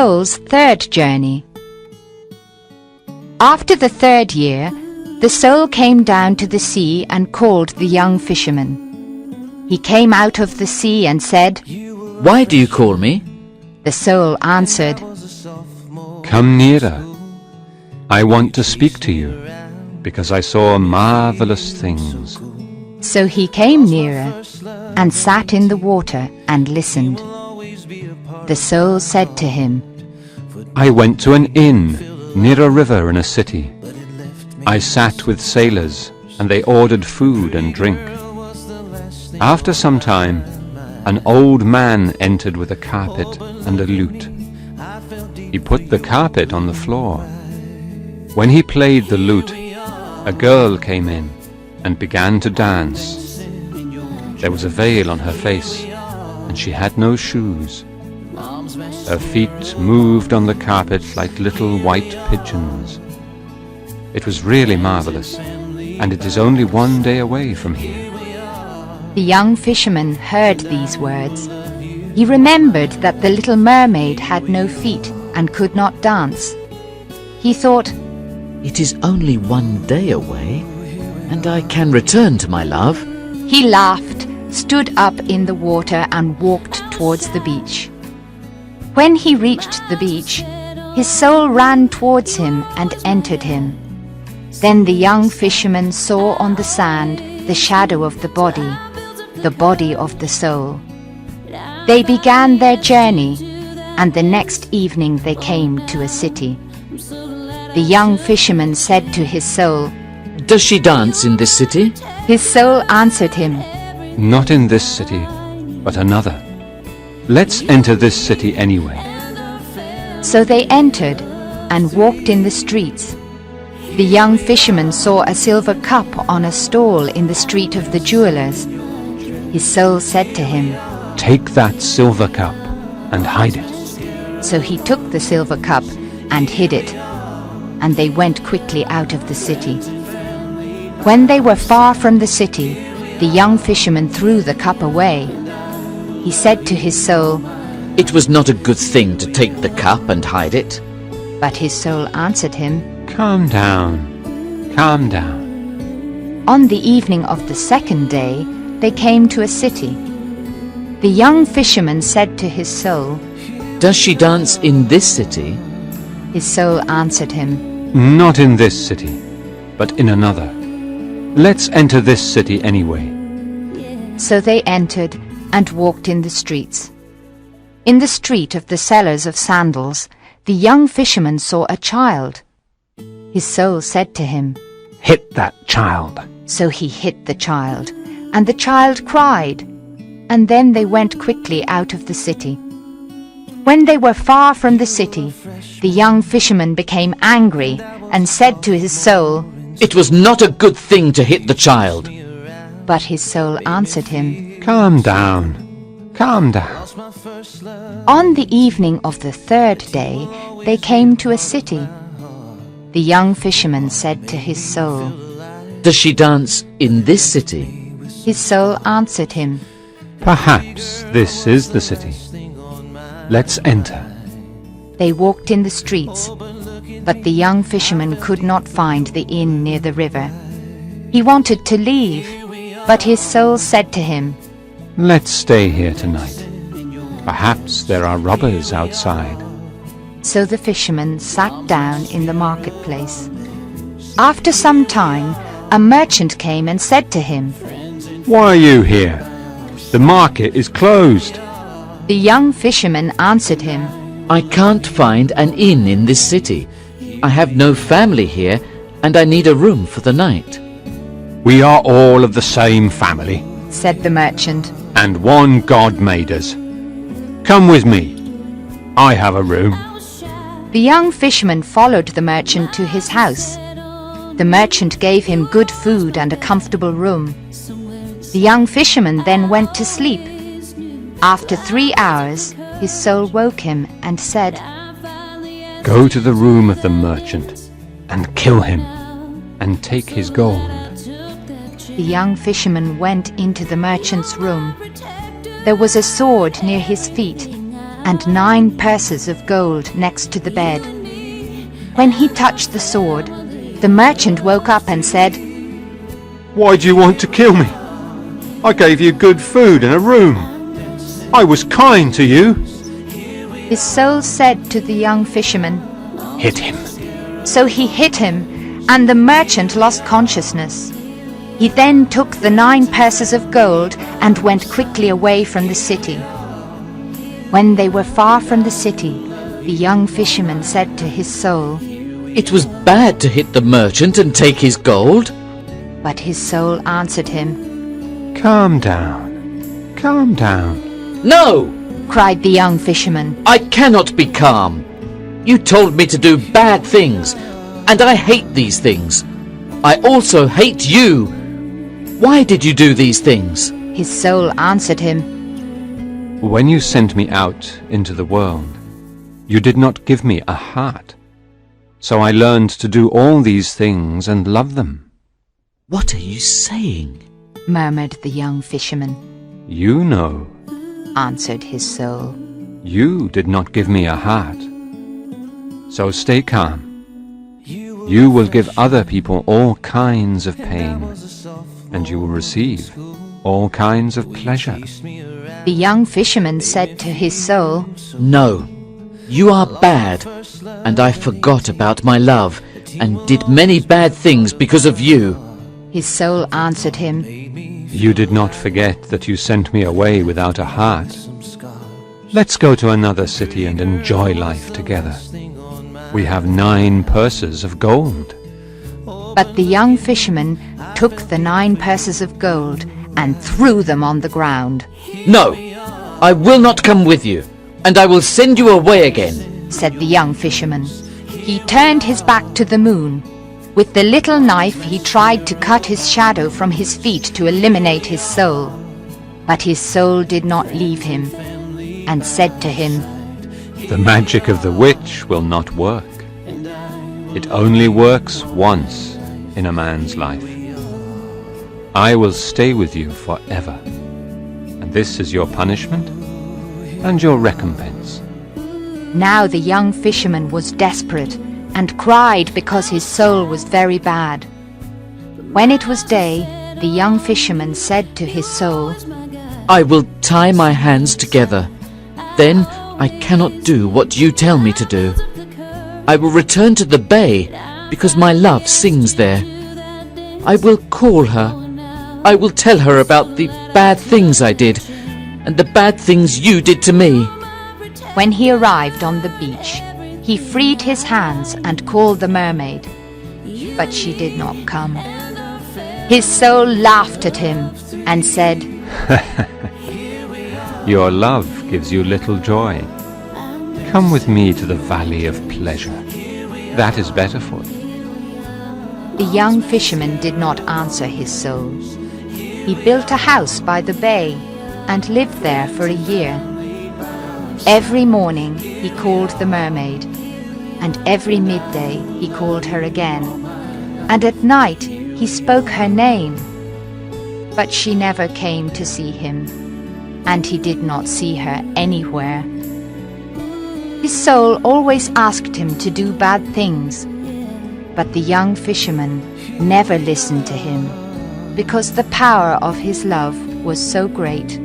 soul's third journey. After the third year, the soul came down to the sea and called the young fisherman. He came out of the sea and said, "Why do you call me?" The soul answered, "Come nearer. I want to speak to you, because I saw marvelous things." So he came nearer and sat in the water and listened. The soul said to him, I went to an inn near a river in a city. I sat with sailors, and they ordered food and drink. After some time, an old man entered with a carpet and a lute. He put the carpet on the floor. When he played the lute, a girl came in and began to dance. There was a veil on her face, and she had no shoes. Her feet moved on the carpet like little white pigeons. It was really marvelous, and it is only one day away from here. The young fisherman heard these words. He remembered that the little mermaid had no feet and could not dance. He thought, "It is only one day away, and I can return to my love." He laughed, stood up in the water and walked towards the beach. When he reached the beach, his soul ran towards him and entered him. Then the young fisherman saw on the sand the shadow of the body of the soul. They began their journey, and the next evening they came to a city. The young fisherman said to his soul, "Does she dance in this city?" His soul answered him, Not in this city, but another. Let's enter this city anyway. So they entered and walked in the streets. The young fisherman saw a silver cup on a stall in the street of the jewelers. His soul said to him, Take that silver cup and hide it. So he took the silver cup and hid it, and they went quickly out of the city. When they were far from the city, the young fisherman threw the cup away. He said to his soul, "It was not a good thing to take the cup and hide it." But his soul answered him, Calm down, calm down. On the evening of the second day, they came to a city. The young fisherman said to his soul, "Does she dance in this city?" His soul answered him, Not in this city, but in another. Let's enter this city anyway. So they entered and walked in the streets. In the street of the sellers of sandals, the young fisherman saw a child. His soul said to him, Hit that child. So he hit the child, and the child cried. And then they went quickly out of the city. When they were far from the city, the young fisherman became angry and said to his soul, "It was not a good thing to hit the child." But his soul answered him, Calm down, calm down. On the evening of the third day, they came to a city. The young fisherman said to his soul, "Does she dance in this city?" His soul answered him, Perhaps this is the city. Let's enter. They walked in the streets, but the young fisherman could not find the inn near the river. He wanted to leave, but his soul said to him, Let's stay here tonight. Perhaps there are robbers outside. So the fisherman sat down in the marketplace. After some time, a merchant came and said to him, Why are you here? The market is closed. The young fisherman answered him, "I can't find an inn in this city. I have no family here, and I need a room for the night." We are all of the same family, said the merchant. and one God made us. Come with me. I have a room. The young fisherman followed the merchant to his house. The merchant gave him good food and a comfortable room. The young fisherman then went to sleep. After 3 hours, his soul woke him and said, Go to the room of the merchant and kill him and take his gold. The young fisherman went into the merchant's room. There was a sword near his feet, and 9 purses of gold next to the bed. When he touched the sword, the merchant woke up and said, Why do you want to kill me? I gave you good food and a room. I was kind to you. His soul said to the young fisherman, Hit him. So he hit him, and the merchant lost consciousness. He then took the 9 purses of gold and went quickly away from the city. When they were far from the city, the young fisherman said to his soul, It was bad to hit the merchant and take his gold. But his soul answered him, Calm down. Calm down. No! cried the young fisherman. I cannot be calm. You told me to do bad things, and I hate these things. I also hate you. Why did you do these things? His soul answered him, When you sent me out into the world, you did not give me a heart. So I learned to do all these things and love them. What are you saying? murmured the young fisherman. You know, Answered his soul. you did not give me a heart. So stay calm. You will give other people all kinds of pain, and you will receive all kinds of pleasure. The young fisherman said to his soul, No, you are bad, and I forgot about my love, and did many bad things because of you. His soul answered him, You did not forget that you sent me away without a heart. Let's go to another city and enjoy life together. We have 9 purses of gold. But the young fisherman took the 9 purses of gold and threw them on the ground. No, I will not come with you, and I will send you away again. Said the young fisherman. He turned his back to the moon. With the little knife he tried to cut his shadow from his feet to eliminate his soul. But his soul did not leave him, and said to him, The magic of the witch will not work. It only works once in a man's life. I will stay with you forever, and this is your punishment and your recompense. Now the young fisherman was desperate and cried because his soul was very bad. When it was day, the young fisherman said to his soul, I will tie my hands together. Then I cannot do what you tell me to do. I will return to the bay because my love sings there. I will call her. I will tell her about the bad things I did and the bad things you did to me. When he arrived on the beach, he freed his hands and called the mermaid, but she did not come. His soul laughed at him and said, Your love gives you little joy. Come with me to the valley of pleasure. That is better for you. The young fisherman did not answer his soul. He built a house by the bay and lived there for a year. Every morning he called the mermaid, and every midday he called her again, and at night he spoke her name. But she never came to see him, and he did not see her anywhere. His soul always asked him to do bad things, but the young fisherman never listened to him, because the power of his love was so great.